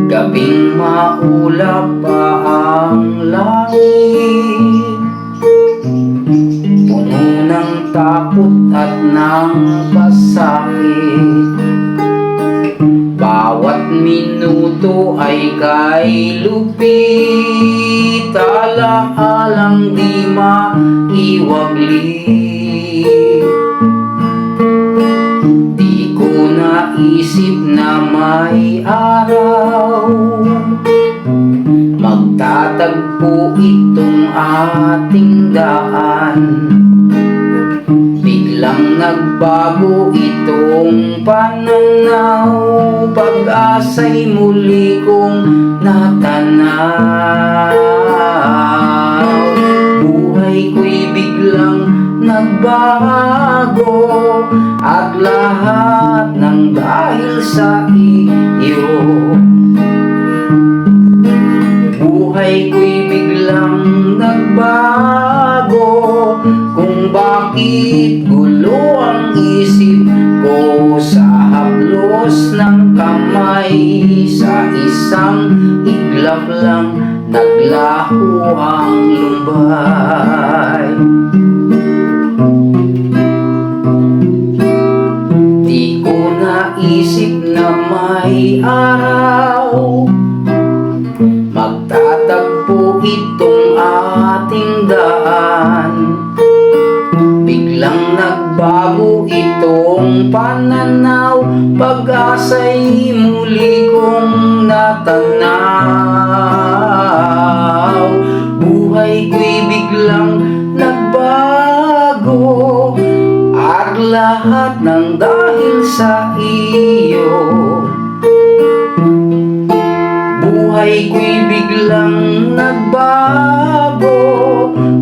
Gabing maulap pa ang langit, puno ng takot at ng pasakit. Bawat minuto ay kay lupit, alaalang di maiwaglit. Di ko naisip na may araw magtatagpo itong ating daan. Biglang nagbago itong pananaw, pag-asa'y muli kong natanaw. Buhay ko'y biglang nagbago, at lahat ng dahil sa iyo. Buhay ko'y biglang nagbago, kung bakit gulo ang isip ko sa haplos ng kamay. Sa isang iglap lang naglaho ang lumbay. Di ko naisip na may araw magtatagpo itong ating daan. Biglang nagbago itong pananaw, pag-asa'y muli kong natanaw. Buhay ko'y biglang nagbago, at lahat ng dahil sa iyo. Buhay ko'y biglang nagbago,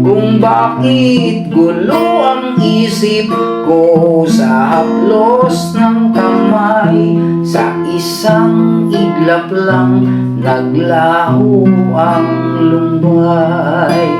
kung bakit gulo ang isip ko sa haplos ng kamay. Sa isang iglap lang naglaho ang lumbay.